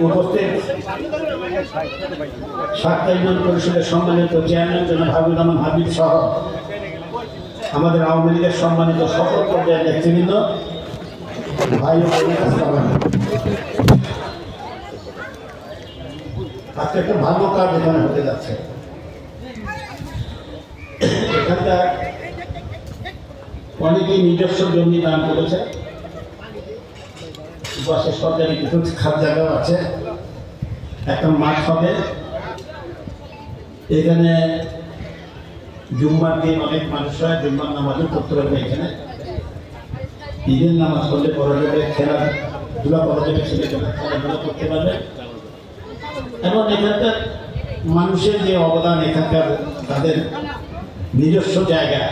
উপস্থিত সাতটা ইউনিয়ন পরিষদের সম্মানিত চেয়ারম্যান জনাব হাবিবুর রহমান হাবিব সহ আমাদের আওয়ামী লীগের সম্মানিত সকল পর্যায়ের নেতৃবৃন্দ, ভাই ও বোনেরা, আজকে একটা ভালো কাজ এখানে হতে যাচ্ছে। এখানকার অনেকেই নিজস্ব জমি দান করেছে, পাশে সরকারি কিছু খাদ জায়গাও আছে, একটা মাঠ হবে। এখানে জুম্মার দিন অনেক মানুষ হয়, জুম্মার নামাজও করতে পারবে। এখানে ঈদের নামাজ করলে পড়া যাবে, খেলাধুলা করা যাবে, খেলাধুলা করতে পারবে। এবং এখানকার মানুষের যে অবদান, এখানকার তাদের নিজস্ব জায়গা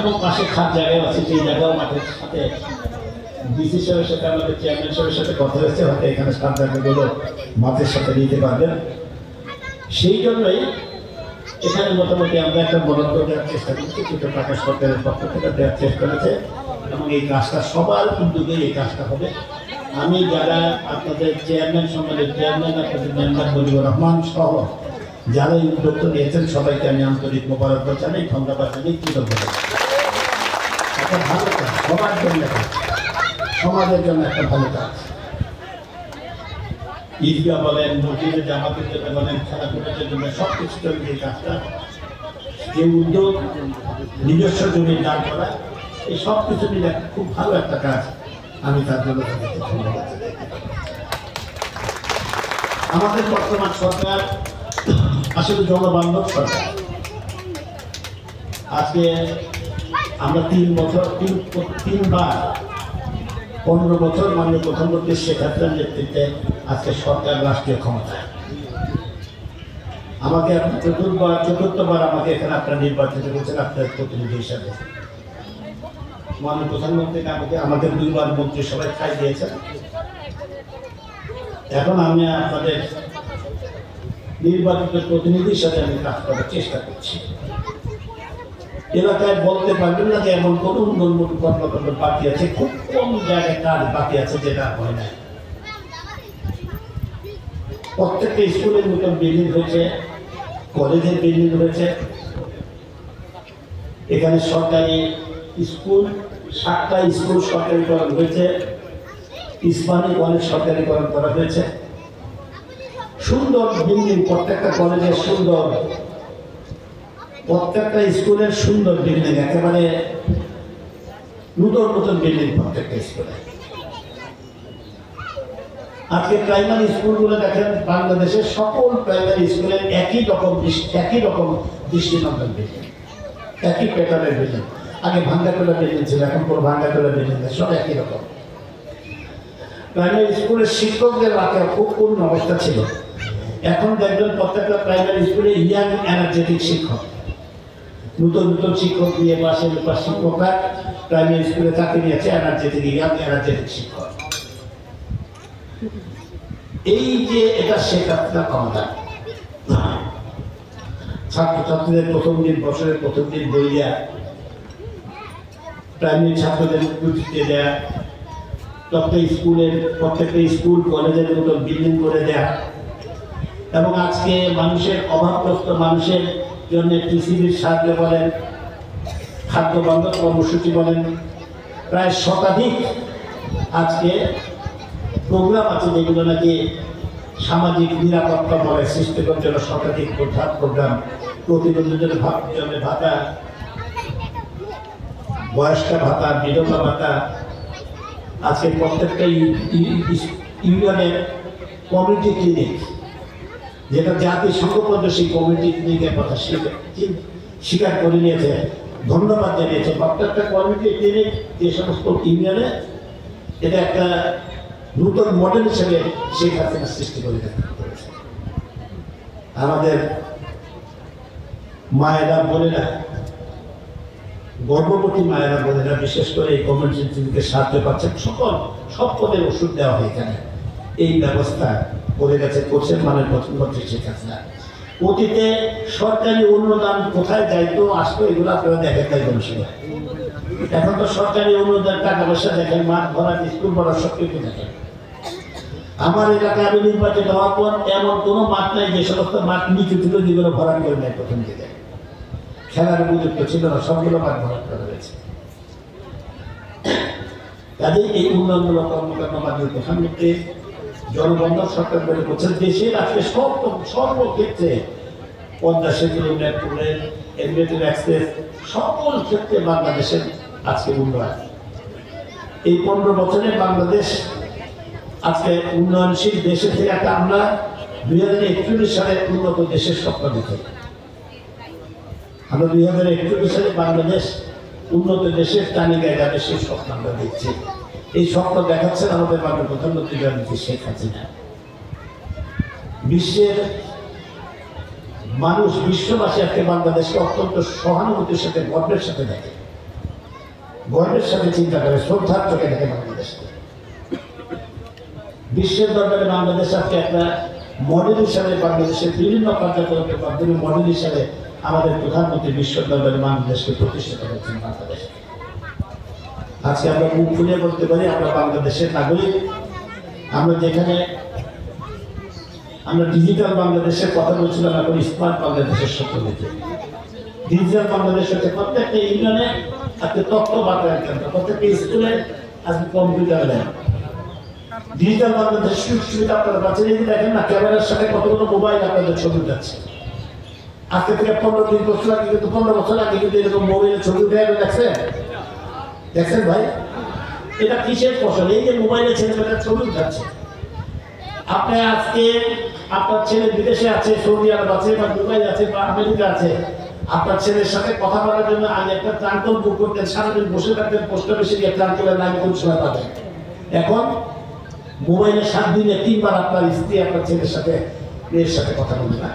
এবং পাশে খাদ জায়গাও আছে, সেই জায়গাও মাঠের সাথে ডিসি সাহেবের সাথে আমাদের চেয়ারম্যান সাহেবের সাথে কথা হয়েছে, হয়তো এখানে খাদ জায়গাগুলো মাঠের সাথে নিতে পারবেন। সেই জন্যই এখানে মোটামুটি আমরা একটা বরাদ্দ দেওয়ার চেষ্টা করছি, কিছু টাকা সরকারের পক্ষ থেকে দেওয়ার চেষ্টা করেছে এবং এই কাজটা সবার উদ্যোগে এই কাজটা হবে। আমি যারা আপনাদের চেয়ারম্যান সম্মানের চেয়ারম্যান, আপনাদের মেম্বার মজিবুর রহমান সহ যারা এই উদ্যোগটা নিয়েছেন, সবাইকে আমি আন্তরিক মোবারকবাদ জানাই, ধন্যবাদ জানাই, কৃতজ্ঞতা। একটা ভালো কাজ, সবার জন্য, সমাজের জন্য একটা ভালো কাজ। ঈদগাহ বলেন, মসজিদে জামাতের জন্য বলেন, খেলাধুলার জন্য, সব কিছুর জন্য এই কাজটা, যে উদ্যোগ নিজস্ব জমি দান করা, এই সব কিছু মিলে খুব ভালো একটা কাজ। আমি তার জন্য ধন্যবাদ। আমাদের বর্তমান সরকার আসলে জনবান্ধব সরকার। আজকে আমরা 3 বছর 3বার 15 বছর মাননীয় প্রধানমন্ত্রী শেখ হাসিনার নেতৃত্বে আজকে সরকার রাষ্ট্রীয় ক্ষমতায়। আমাকে চতুর্থবার আমাকে এখানে আপনারা নির্বাচিত করেছেন আপনার প্রতিনিধি হিসাবে। মাননীয় প্রধানমন্ত্রীকে আমাদের 2বার মন্ত্রিসভায় ঠাঁই দিয়েছেন। এখন আমি আপনাদের নির্বাচিত প্রতিনিধি হিসাবে আমি কাজ করার চেষ্টা করছি। এলাকায় বলতে পারবেন না যে এমন কোন উন্নয়ন কর্মকাণ্ড বাকি আছে, খুব কম জায়গায় কাজ বাকি আছে যেটা হয় না। প্রত্যেকটা স্কুলের মতন বিল্ডিং হয়েছে, কলেজের বিল্ডিং হয়েছে। এখানে সরকারি স্কুল 7টা স্কুল সরকারিকরণ হয়েছে, ইসলামিক অনেক সরকারিকরণ করা হয়েছে। সুন্দর বিল্ডিং, প্রত্যেকটা কলেজের সুন্দর, প্রত্যেকটা স্কুলের সুন্দর বিল্ডিং, একেবারে নতুন বিল্ডিং প্রত্যেকটা স্কুলে। আজকে প্রাইমারি স্কুলগুলো দেখেন, বাংলাদেশের সকল প্রাইমারি স্কুলের একই রকম দৃষ্টিনন্দন বিল্ডিং, একই প্যাটার্নের বিল্ডিং। আগে ভাঙ্গাটোলা বিল্ডিং ছিল, এখন কোনো ভাঙ্গাটোলা বিল্ডিং নেই, সব একই রকম। প্রাইমারি স্কুলের শিক্ষকদের রাখা খুব পূর্ণ অবস্থা ছিল। এখন দেখবেন প্রত্যেকটা প্রাইমারি স্কুলে ইয়াং এনার্জেটিক শিক্ষক, নতুন শিক্ষক দিয়ে পাশে শিক্ষকরা প্রাইমারি স্কুলে চাকরি নিয়েছে, ইয়াং এনার্জেটিক শিক্ষক। এই যে এটা শেখাটা ক্ষমতা, ছাত্রছাত্রীদের বছরের প্রথম দিন বই দেয়া, প্রাইমারি ছাত্রদের উচিত দেয়া, প্রত্যেকটা স্কুল কলেজের মতো বিল্ডিং করে দেয়া, এবং আজকে মানুষের অভাবগ্রস্ত মানুষের জন্য পৃথিবীর সাহায্য বলেন, খাদ্য বান্ধব কর্মসূচি বলেন, প্রায় শতাধিক আজকে প্রোগ্রাম আছে যেগুলো নাকি সামাজিক নিরাপত্তা বলে সৃষ্টির জন্য শতাধিক প্রোগ্রাম, প্রতিবন্ধীদের ভাতা, বয়স্ক ভাতা, বিধবা ভাতা। আজকে প্রত্যেকটা ইউনিয়নের কমিউনিটি ক্লিনিক, যেটা জাতিসংঘ পর্যন্ত সেই কমিউনিটি ক্লিনিকের কথা স্বীকার করে নিয়েছে, ধন্যবাদ জানিয়েছে। প্রত্যেকটা কমিউনিটি ক্লিনিক যে সমস্ত ইউনিয়নে, এটা একটা নতুন মডেল হিসেবে শেখ হাসিনা সৃষ্টি করে করেছে। আমাদের মায়েরা বোনেরা, গর্ভবতী মায়েরা বোনেরা বিশেষ করে এই কমিউনিটি ক্লিনিকে সাহায্য পাচ্ছেন। সব পদের ওষুধ দেওয়া হয় এখানে। এই ব্যবস্থা করে করছেন মাননীয় প্রধানমন্ত্রী শেখ হাসিনা। অতীতে সরকারি অনুদান কোথায় যাইতো আসতো এগুলো আপনারা দেখেন তাই বলছিল। এখন তো সরকারি অনুদান টাকা পয়সা দেখেন, মাঠ ভরা, স্কুল ভরা, সব কিছু দেখেন। আমার এলাকায় আমি নির্বাচিত হওয়ার পর এমন কোনো মাঠ নাই যে সমস্ত মাঠ নিচু ছিল যেগুলো ভরাট করে নেয় প্রথম দিকে, খেলার উপযুক্ত ছিল না, সবগুলো মাঠ ভরাট করা হয়েছে। কাজেই এই উন্নয়নমূলক কর্মকাণ্ড মাধ্যমে প্রধানমন্ত্রী জনবন্ধন সরকার বলে বলছেন দেশের আজকে সর্বক্ষেত্রে পদ্মা সেতু, মেট্রো রেল, এলিভেটেড এক্সপ্রেস সকল ক্ষেত্রে বাংলাদেশের আজকে উন্নয়ন। এই 15 বছরে বাংলাদেশ আজকে উন্নয়নশীল দেশের থেকে একটা আমরা 2041 সালে উন্নত দেশের স্বপ্ন দেখি। আমরা 2041 সালে বাংলাদেশ উন্নত দেশের তালিকায় যাবে সেই স্বপ্ন আমরা দেখছি। এই স্বপ্ন দেখাচ্ছেন আমাদের মাননীয় প্রধানমন্ত্রী জননেত্রী শেখ হাসিনা। বিশ্বের মানুষ, বিশ্ববাসী আজকে বাংলাদেশকে অত্যন্ত সহানুভূতির সাথে, গর্বের সাথে দেখে, গর্বের সাথে চিন্তা করে, শ্রদ্ধার চোখে দেখে বাংলাদেশকে। বিশ্বের দরবারে বাংলাদেশ আজকে একটা মডেল হিসাবে, বাংলাদেশের বিভিন্ন কার্যকলাপের মাধ্যমে মডেল হিসাবে আমাদের প্রধানমন্ত্রী বিশ্বের দরবারে বাংলাদেশকে প্রতিষ্ঠিত করেছেন। বাংলাদেশ আজকে আমরা মুখ খুলে বলতে পারি আমরা বাংলাদেশের নাগরিক। আমরা যেখানে আমরা ডিজিটাল বাংলাদেশের কথা বলছিলাম, এখন স্মার্ট বাংলাদেশের স্বপ্ন দেখি। ডিজিটাল বাংলাদেশ হচ্ছে প্রত্যেকটা ইউনিয়নে আজকে তথ্য বাতায়ন কেন্দ্র, প্রত্যেকটা স্কুলে আজকে কম্পিউটার ল্যাব। ডিজিটাল বাংলাদেশ সুযোগ সুবিধা আপনারা পাচ্ছেন। এই দেখেন না, ক্যামেরার সাথে কতগুলো মোবাইল আপনাদের ছবি উঠাচ্ছে। আজকে থেকে 15-20 বছর আগে কিন্তু 15 বছর আগে কিন্তু এরকম মোবাইলের ছবি উঠে দেখছেন, দেখছেন ভাই? এটা কিসের ফসল? এই যে মোবাইলে ছেলেমেয়েরা ছবি উঠাচ্ছে। আপনি আজকে আপনার ছেলে বিদেশে আছে, সৌদি আরব আছে বা দুবাই আছে বা আমেরিকা আছে, আপনার ছেলের সাথে কথা বলার জন্য আগে একটা ট্রাঙ্কল বুক করতেন, সারাদিন বসে থাকতেন পোস্ট অফিসে গিয়ে ট্রাঙ্কলের লাইন কোন সময় পাবেন। এখন মোবাইলে 7 দিনে 3 বার আপনার স্ত্রী আপনার ছেলের সাথে, মেয়ের সাথে কথা বলে না,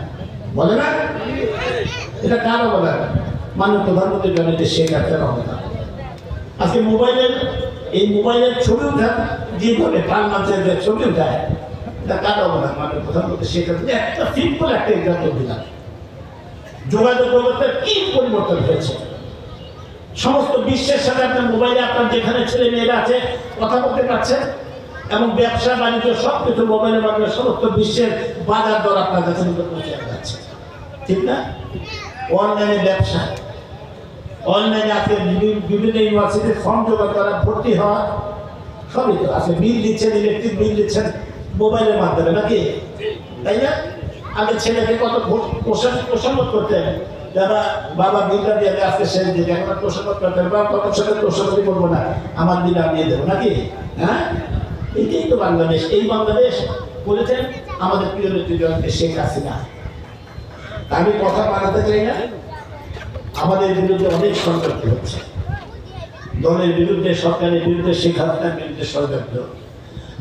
বলে না? এটা কার অবদান? মাননীয় প্রধানমন্ত্রী জননেত্রী শেখ হাসিনার অবদান। আজকে এই মোবাইলের ছবি উঠা যেভাবে বাংলাদেশের যে ছবি উঠায়, এটা কার অবদান? মাননীয় প্রধানমন্ত্রী শেখ হাসিনা। একটা সিম্পল একটা এক্সাম্পল দিলাম। যোগাযোগ ব্যবস্থার কি পরিবর্তন হয়েছে। সমস্ত বিশ্বের সাথে আপনার মোবাইলে আপনার যেখানে ছেলে মেয়েরা আছে কথা বলতে পারছেন, এবং ব্যবসা বাণিজ্য সবকিছু মোবাইলের মাধ্যমে সমস্ত বিশ্বের বাজার দর আপনার কাছে পৌঁছে যাচ্ছে, ঠিক না? অনলাইনে ব্যবসা, অনলাইনে আজকে বিভিন্ন ইউনিভার্সিটির ফর্ম জোগাড় করা, ভর্তি হওয়া, সবই তো আছে। বিল দিচ্ছেন, ইলেকট্রিক বিল দিচ্ছেন মোবাইলের মাধ্যমে, নাকি? তাই না? আগে ছেলেকে কত প্রসঙ্গ করতেন, যারা বাবা বিলটা দিয়ে আজকে শেষ দিকে, এখন প্রসঙ্গ করতেন, বা কত সাথে প্রসঙ্গ করবো না, আমার বিল আমি দিয়ে দেবো, নাকি? হ্যাঁ, এটাই তো বাংলাদেশ। এই বাংলাদেশ বলেছেন আমাদের প্রিয় নেত্রী জননেত্রী শেখ হাসিনা। আমি কথা বানাতে চাই না, আমাদের বিরুদ্ধে অনেক ষড়যন্ত্র হচ্ছে, দলের বিরুদ্ধে, সরকারের বিরুদ্ধে, শেখ হাসিনার বিরুদ্ধে ষড়যন্ত্র,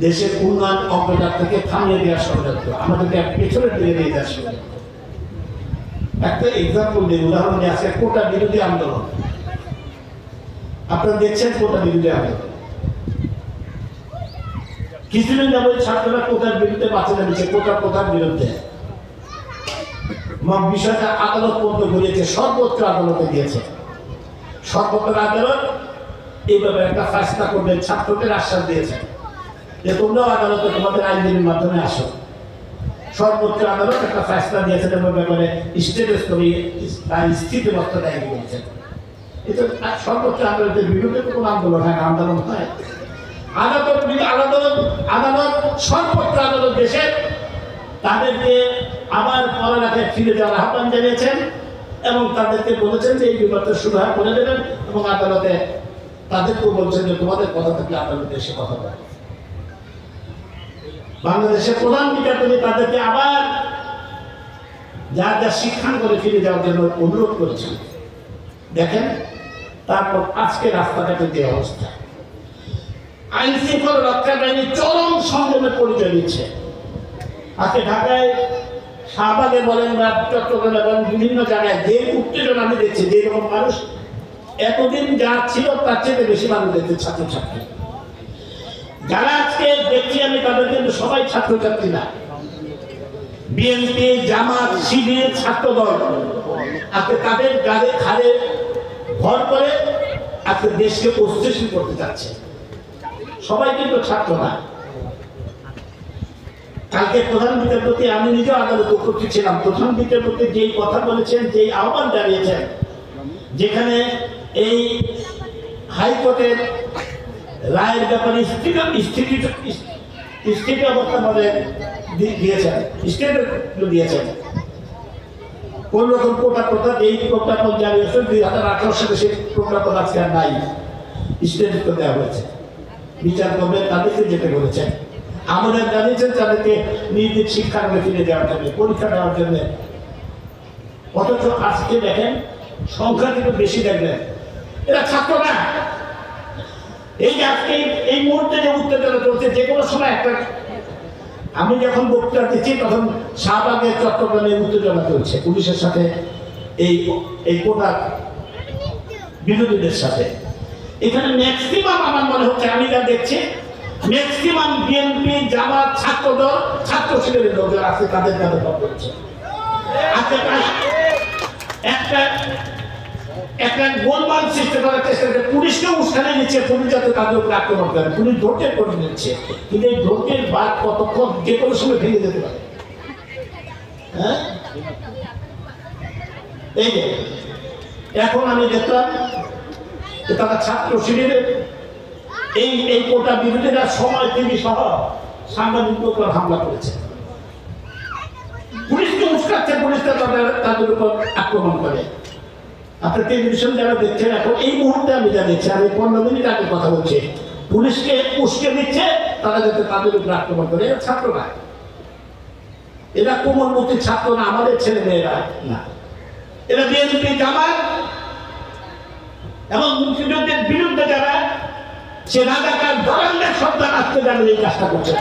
দেশের উন্নয়ন অগ্রযাত্রা থেকে থামিয়ে দেওয়ার ষড়যন্ত্র, আমাদেরকে পেছনে দিয়ে নিয়ে যাওয়ার ষড়যন্ত্র। একটা এক্সাম্পল দিই, উদাহরণ নিয়ে আসে কোটা বিরোধী আন্দোলন। আপনারা দেখছেন কোটা বিরোধী আন্দোলন, কিছুদিন যাবত ছাত্ররা কোটার বিরুদ্ধে বাঁচে দাঁড়িয়েছে, কোটা প্রথার বিরুদ্ধে। বিষয়টা আদালত পর্যন্ত ঘুরিয়েছে, সর্বোচ্চ আদালতে দিয়েছে। সর্বোচ্চ আদালত এইভাবে একটা ফেসলা করবেন, ছাত্রদের আশ্বাস দিয়েছে যে তোমরাও আদালতে তোমাদের আইনজীবীর মাধ্যমে আসো। সর্বোচ্চ আদালত একটা ফেসলা দিয়েছেন এবং ব্যাপারে স্থিতিবস্থা দায়ী করেছেন। এটা সর্বোচ্চ আদালতের বিরুদ্ধে তো কোনো আন্দোলন হয় না, আন্দোলন হয়। আদালত সর্বোচ্চ আদালত দেশের তাদেরকে আবার পড়ালেখায় ফিরে যাওয়ার আহ্বান জানিয়েছেন এবং তাদেরকে বলেছেন যে এই বিপদটা সুরাহা করে দেবেন, এবং আদালতে তাদেরকেও বলছেন যে তোমাদের কথা থাকলে আদালতে এসে কথা বলে। বাংলাদেশের প্রধান বিচারপতি তাদেরকে আবার যা যা শিক্ষা করে ফিরে যাওয়ার জন্য অনুরোধ করেছেন। দেখেন তারপর আজকে রাস্তাঘাটের যে অবস্থা, আইন শৃঙ্খলা রক্ষা বাহিনী চরম সংযমের পরিচয় দিচ্ছে। আজকে ঢাকায় শাহবাগে বলেন বা চট্টগ্রামে বলেন, বিভিন্ন জায়গায় যে উত্তেজনা আমি দেখছি, যে রকম মানুষ এতদিন যা ছিল তার চেয়ে বেশি মানুষ দেখছে, ছাত্রছাত্রী যারা আজকে দেখছি আমি, তাদের কিন্তু সবাই ছাত্রছাত্রী না। বিএনপি, জামাত, শিবির, ছাত্রদল আজকে তাদের গাড়ি খাড়ে ভর করে আজকে দেশকে অস্থিতিশীল করতে যাচ্ছে। সবাই কিন্তু ছাত্র না। কালকে প্রধান বিচারপতি, আমি নিজেও আদালতে উপস্থিত ছিলাম, প্রধান বিচারপতি যেই কথা বলেছেন, যেই আহ্বান জানিয়েছেন, যেখানে এই হাইকোর্টের রায়ের ব্যাপারে স্থিতি অবস্থা বলে দিয়েছেন, দিয়েছেন কোন রকম প্রজ্ঞাপন, এই প্রজ্ঞাপন জারি হয়েছে 2018 সালে, সেই প্রজ্ঞাপন আজকে আর নাই, স্থগিত দেওয়া হয়েছে। বিচার করবেন তাদেরকে যেতে বলেছেন, আমাদের জানিয়েছেন তাদেরকে নিজের শিক্ষাঙ্গনে ফিরে দেওয়ার জন্য, পরীক্ষা দেওয়ার জন্য। অথচ আজকে দেখেন সংখ্যা কিন্তু বেশি, দেখবেন এরা ছাত্র না। এই যে আজকে এই মুহূর্তে যে উত্তেজনা চলছে, যে কোনো সময় একটা, আমি যখন বক্তৃতা দিচ্ছি তখন শাহবাগের চট্টগ্রামে উত্তেজনা চলছে পুলিশের সাথে, এই কোটা বিরোধীদের সাথে। এখানে ম্যাক্সিমাম আমার মনে হচ্ছে, আমি যা দেখছি ম্যাক্সিমাম বিএনপি, জামাত, ছাত্রদল, ছাত্র শিবিরের লোকজন আজকে তাদের কাছে করছে। আজকে একটা গোলমাল সৃষ্টি করার চেষ্টা করে, পুলিশকে উস্কানি নিচ্ছে, পুলিশ যাতে তাদের উপরে আক্রমণ করে, পুলিশ ধৈর্যের করে নিচ্ছে। কিন্তু এই ধৈর্যের বাদ কতক্ষণ, যে কোনো সময় ভেঙে যেতে পারে। হ্যাঁ, এই যে এখন আমি দেখলাম যে তারা ছাত্র শিবিরের এই কোটা বিরোধীরা সময় টিভি সহ সাংবাদিকদের উপর হামলা করেছে, পুলিশকে উস্কাচ্ছে, পুলিশটা তাদের উপর আক্রমণ করে। আপনার টেলিভিশন যারা দেখছেন এখন এই মুহূর্তে আমি জানিয়েছি, আমি 15 মিনিট আগে কথা বলছি, পুলিশকে উস্কে দিচ্ছে তারা যাতে তাদের উপর আক্রমণ করে। এরা ছাত্র না, এরা কোমলমতি ছাত্র না, আমাদের ছেলে মেয়েরা না, এরা বিএনপি, জামাত এবং মুক্তিযুদ্ধের বিরুদ্ধে যারা, সে রাজাকার ধরনের সন্তান আজকে যারা এই কাজটা করছে,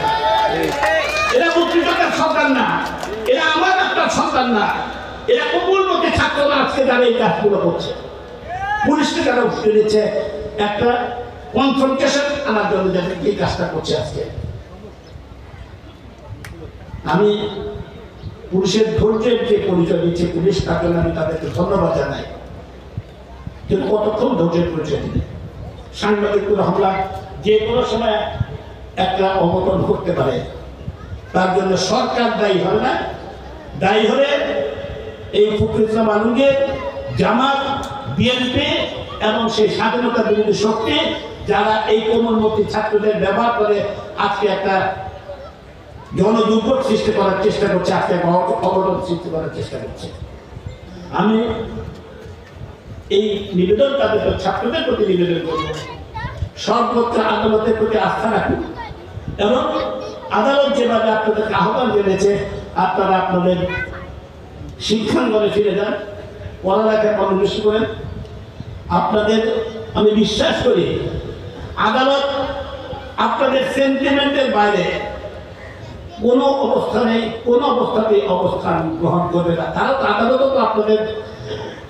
এরা মুক্তিযোদ্ধার সন্তান না, এরা আমার আপনার সন্তান না, এরা কোমলমতি ছাত্ররা আজকে যারা এই কাজগুলো করছে, পুলিশকে যারা উস্কে দিচ্ছে একটা কনফ্রন্টেশন আনার জন্য যারা এই কাজটা করছে আজকে। আমি পুলিশের ধৈর্যের যে পরিচয় দিচ্ছে পুলিশ, তার জন্য আমি তাদেরকে ধন্যবাদ জানাই। কিন্তু কতক্ষণ ধৈর্যের পরিচয় দিবে? সাংবাদিকদের হামলা যে কোনো সময় একটা অঘটন ঘটতে পারে, তার জন্য সরকার দায়ী হবে না, দায়ী হবে এই ফখরুল ইসলাম আলমগীর, জামাত, বিএনপি এবং সেই স্বাধীনতা বিরোধী শক্তি, যারা এই কোমলমতি ছাত্রদের ব্যবহার করে আজকে একটা জনদুর্ভোগ সৃষ্টি করার চেষ্টা করছে, আজকে অঘটন সৃষ্টি করার চেষ্টা করছে। আমি এই নিবেদন তাদের ছাত্রদের প্রতি নিবেদন করব, সর্বোচ্চ আদালতের প্রতি আস্থা রাখুন এবং আদালত যেভাবে আপনাদেরকে আহ্বান জেনেছে, আপনারা আপনাদের শিক্ষাঙ্গনে ফিরে যান, পড়ালেখায় মনোনিবেশ করেন। আপনাদের আমি বিশ্বাস করি আদালত আপনাদের সেন্টিমেন্টের বাইরে কোনো অবস্থাতেই অবস্থান গ্রহণ করবে না। তারা তো আদালতও তো আপনাদের,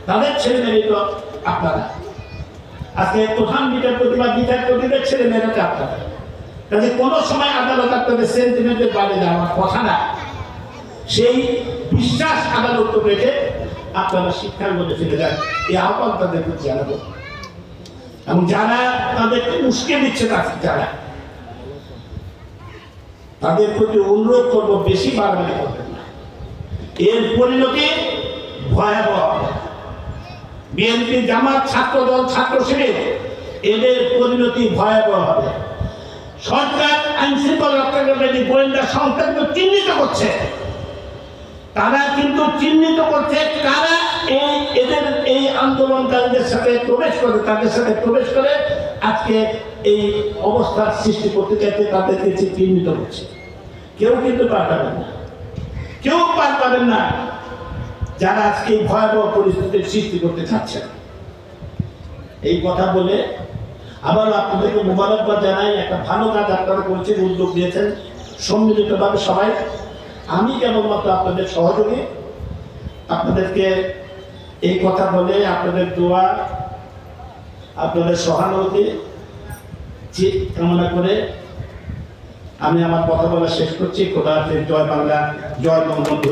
তাদের ছেলে মেয়ে তো আপনারা, আজকে প্রধান বিচারপতি বা বিচারপতিদের ছেলে মেয়েরা তো আপনারা, কাজে কোনো সময় আদালত আপনাদের সেন্টিমেন্টের বাইরে যাওয়ার কথা না। সেই বিশ্বাস আদালত রেখে আপনারা শিক্ষাঙ্গনে ফিরে যান, এই আহ্বান তাদের প্রতি জানাবো। এবং যারা তাদেরকে উস্কে দিচ্ছে, যারা তাদের প্রতি অনুরোধ করবো, বেশি বাড়াবাড়ি করবেন না, এর পরিণতি ভয়াবহ। বিএনপি, জামাত, ছাত্রদল, ছাত্র শিবির, এদের পরিণতি ভয়াবহ হবে। সরকার আইন শৃঙ্খলা রক্ষাকারী গোয়েন্দা সংস্থাকে চিহ্নিত করছে, তারা কিন্তু চিহ্নিত করছে কারা এদের এই আন্দোলনকারীদের সাথে প্রবেশ করে, তাদের সাথে প্রবেশ করে আজকে এই অবস্থার সৃষ্টি করতে চাইছে, তাদেরকে চিহ্নিত করছে। কেউ কিন্তু পার পাবেন না, কেউ পার পাবেন না যারা আজকে এই ভয়াবহ পরিস্থিতির সৃষ্টি করতে চাচ্ছেন। এই কথা বলে আবার আপনাদেরকে মোবারকবাদ জানাই, একটা ভালো কাজ আপনারা করেছেন, উদ্যোগ নিয়েছেন সম্মিলিতভাবে সবাই। আমি কেবলমাত্র আপনাদের সহযোগী, আপনাদেরকে এই কথা বলে আপনাদের দোয়া, আপনাদের সহানুভূতি কামনা করে আমি আমার কথা বলা শেষ করছি। খোদা হাফেজ। জয় বাংলা, জয় বঙ্গবন্ধু।